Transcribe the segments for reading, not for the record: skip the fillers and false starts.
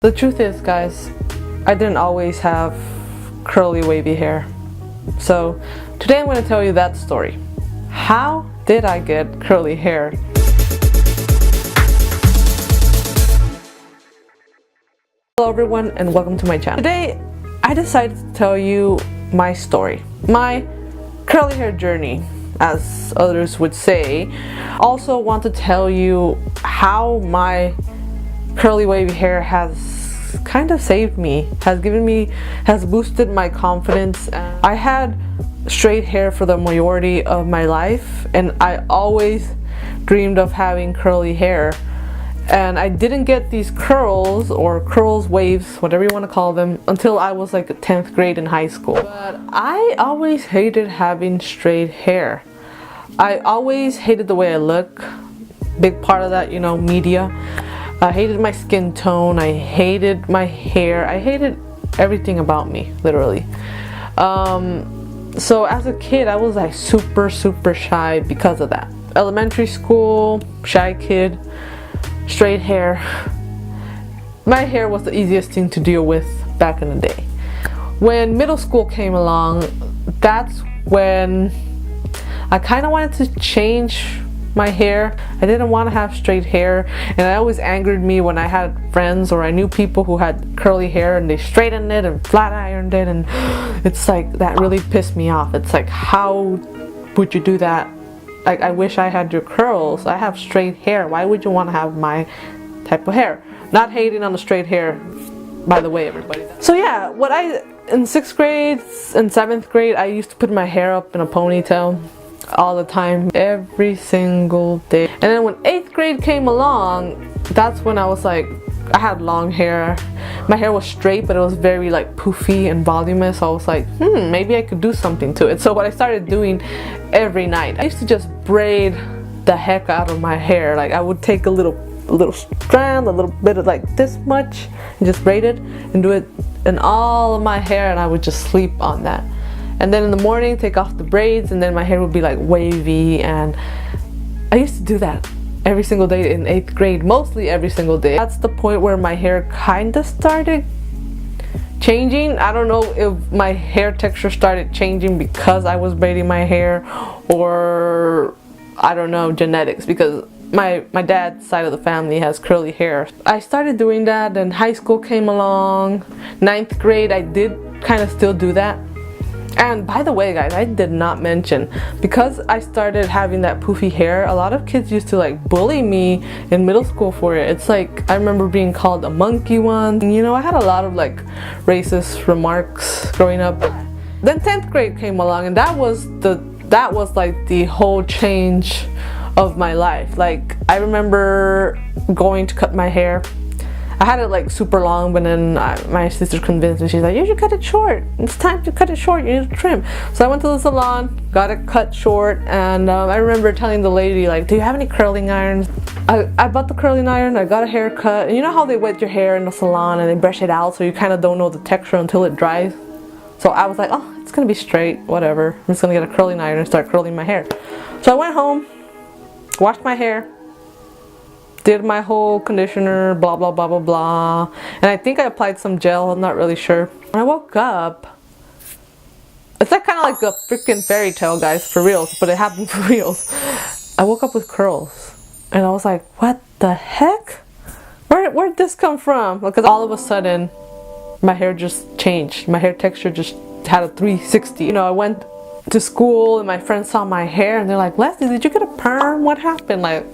The truth is, guys, I didn't always have curly wavy hair. So today I'm going to tell you that story. How did I get curly hair? Hello everyone and welcome to my channel. Today I decided to tell you my story, my curly hair journey, as others would say. Also want to tell you how my curly wavy hair has kind of saved me, has boosted my confidence. I had straight hair for the majority of my life and I always dreamed of having curly hair, and I didn't get these curls or waves, whatever you want to call them, until I was like 10th grade in high school. But I always hated having straight hair. I always hated the way I look. Big part of that, you know, media. I hated my skin tone, I hated my hair, I hated everything about me, literally. So as a kid, I was like super shy because of that. Elementary school, shy kid, straight hair. My hair was the easiest thing to deal with back in the day. When middle school came along, that's when I kind of wanted to change my hair. I didn't want to have straight hair, and it always angered me when I had friends or I knew people who had curly hair and they straightened it and flat ironed it, and it's like that really pissed me off. It's like, how would you do that? Like, I wish I had your curls. I have straight hair. Why would you want to have my type of hair? Not hating on the straight hair, by the way, everybody. So yeah, in 6th grade and 7th grade, I used to put my hair up in a ponytail all the time, every single day. And then when 8th grade came along, that's when I was like, I had long hair. My hair was straight, but it was very like poofy and voluminous. So I was like, maybe I could do something to it. So what I started doing every night, I used to just braid the heck out of my hair. Like, I would take a little strand, a little bit of like this much, and just braid it and do it in all of my hair, and I would just sleep on that. And then in the morning, take off the braids, and then my hair would be like wavy. And I used to do that every single day in 8th grade, mostly every single day. That's the point where my hair kind of started changing. I don't know if my hair texture started changing because I was braiding my hair, or I don't know, genetics, because my dad's side of the family has curly hair. I started doing that, and high school came along. 9th grade, I did kind of still do that. And by the way, guys, I did not mention, because I started having that poofy hair, a lot of kids used to like bully me in middle school for it. It's like, I remember being called a monkey once. You know, I had a lot of like racist remarks growing up. Then 10th grade came along, and that was like the whole change of my life. Like, I remember going to cut my hair. I had it like super long, but then my sister convinced me. She's like, you should cut it short. It's time to cut it short. You need to trim. So I went to the salon, got it cut short, and I remember telling the lady, like, do you have any curling irons? I bought the curling iron, I got a haircut. And you know how they wet your hair in the salon and they brush it out, so you kind of don't know the texture until it dries? So I was like, oh, it's gonna be straight, whatever. I'm just gonna get a curling iron and start curling my hair. So I went home, washed my hair, did my whole conditioner, blah blah blah blah blah, and I think I applied some gel, I'm not really sure. When I woke up, it's like kind of like a freaking fairy tale, guys, for reals, but it happened for reals. I woke up with curls, and I was like, what the heck? Where'd this come from? Because all of a sudden, my hair just changed. My hair texture just had a 360. You know, I went to school and my friends saw my hair and they're like, Leslie, did you get a perm? What happened? Like,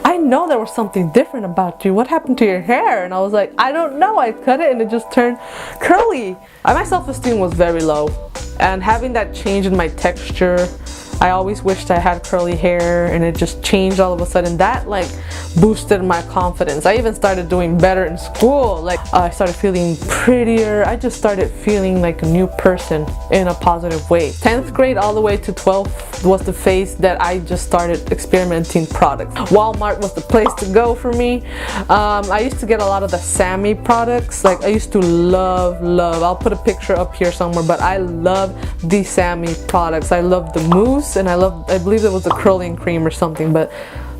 I know there was something different about you. What happened to your hair? And I was like, I don't know. I cut it and it just turned curly. My self-esteem was very low. And having that change in my texture, I always wished I had curly hair, and it just changed all of a sudden. That like boosted my confidence. I even started doing better in school. Like, I started feeling prettier. I just started feeling like a new person in a positive way. 10th grade all the way to 12th was the phase that I just started experimenting products. Walmart was the place to go for me. I used to get a lot of the Sammy products. Like, I used to love, I'll put a picture up here somewhere, but I love the Sammy products. I love the mousse, and I believe it was a curling cream or something, but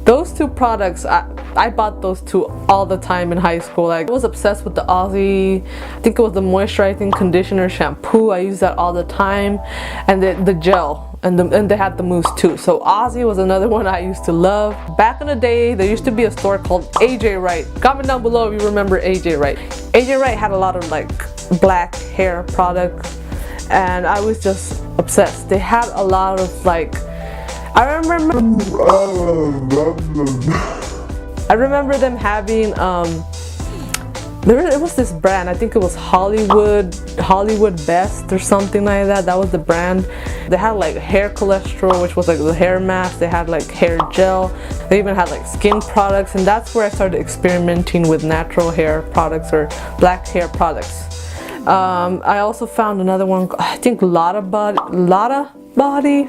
Those two products, I bought those two all the time in high school. Like, I was obsessed with the Aussie, I think it was the moisturizing conditioner shampoo. I used that all the time, and the gel. And they had the mousse too. So Aussie was another one I used to love. Back in the day, there used to be a store called AJ Wright. Comment down below if you remember AJ Wright. AJ Wright had a lot of like black hair products, and I was just obsessed. They had a lot of like, I remember them having it was this brand, I think it was Hollywood Best or something like that. That was the brand. They had like hair cholesterol, which was like the hair mask. They had like hair gel. They even had like skin products, and that's where I started experimenting with natural hair products or black hair products. I also found another one, I think Lotta Body,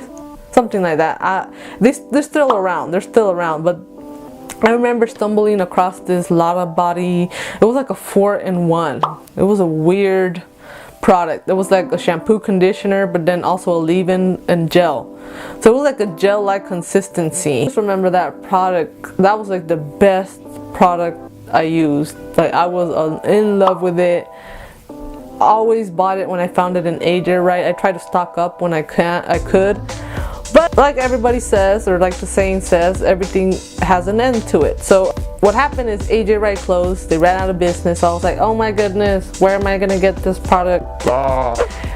something like that. They're still around. They're still around, but I remember stumbling across this Lotta Body. It was like a 4-in-1. It was a weird product. It was like a shampoo, conditioner, but then also a leave-in and gel. So it was like a gel-like consistency. I just remember that product. That was like the best product I used. Like, I was in love with it. Always bought it when I found it in AJ Wright. I tried to stock up when I could. But like everybody says, or like the saying says, everything has an end to it. So what happened is AJ Wright closed. They ran out of business. So I was like, oh my goodness, where am I gonna get this product?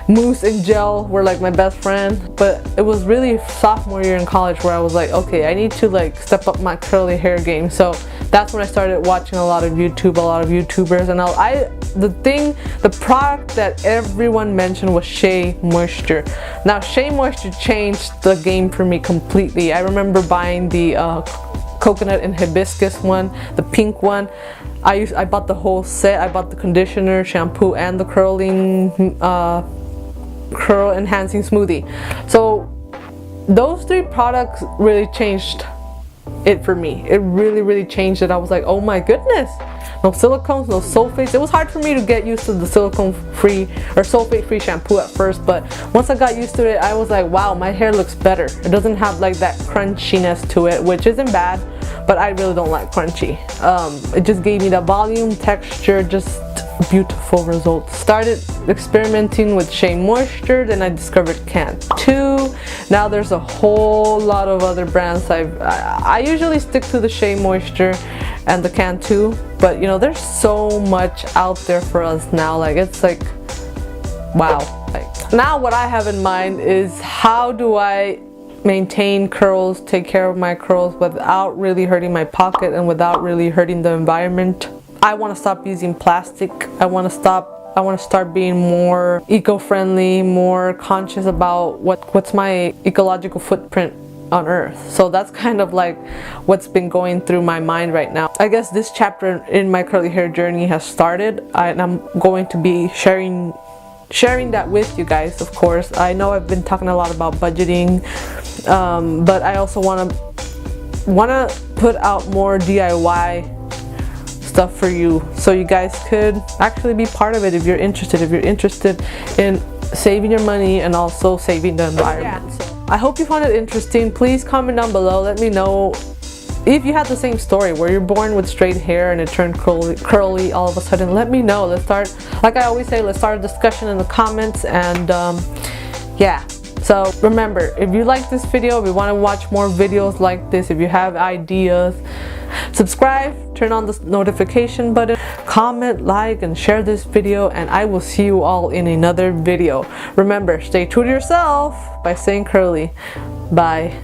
Mousse and gel were like my best friend. But it was really sophomore year in college where I was like, okay, I need to like step up my curly hair game. So that's when I started watching a lot of YouTube, a lot of YouTubers, and the product that everyone mentioned was Shea Moisture. Now Shea Moisture changed the game for me completely. I remember buying the coconut and hibiscus one, the pink one. I bought the whole set. I bought the conditioner, shampoo, and the curl enhancing smoothie. So those three products really changed it for me. It really changed it. I was like, oh my goodness, no silicones, no sulfates. It was hard for me to get used to the silicone free or sulfate free shampoo at first, but once I got used to it, I was like, wow, my hair looks better. It doesn't have like that crunchiness to it, which isn't bad, but I really don't like crunchy. It just gave me the volume, texture, just beautiful results. Started experimenting with Shea Moisture, then I discovered Cantu. Now there's a whole lot of other brands. I usually stick to the Shea Moisture and the Cantu, but you know, there's so much out there for us now. Like, it's like, wow. Like, now what I have in mind is, how do I maintain curls, take care of my curls without really hurting my pocket and without really hurting the environment? I want to stop using plastic. I want to start being more eco-friendly, more conscious about what's my ecological footprint on Earth. So that's kind of like what's been going through my mind right now. I guess this chapter in my curly hair journey has started, and I'm going to be sharing that with you guys, of course. I know I've been talking a lot about budgeting, but I also want to put out more DIY stuff for you, so you guys could actually be part of it if you're interested in saving your money and also saving the environment. Yeah. So I hope you found it interesting. Please comment down below. Let me know if you had the same story where you're born with straight hair and it turned curly all of a sudden. Let me know. Let's start, like I always say, let's start a discussion in the comments. And yeah, so remember, if you like this video, if you want to watch more videos like this, if you have ideas, subscribe, turn on the notification button, comment, like, and share this video, and I will see you all in another video. Remember, stay true to yourself by staying curly. Bye.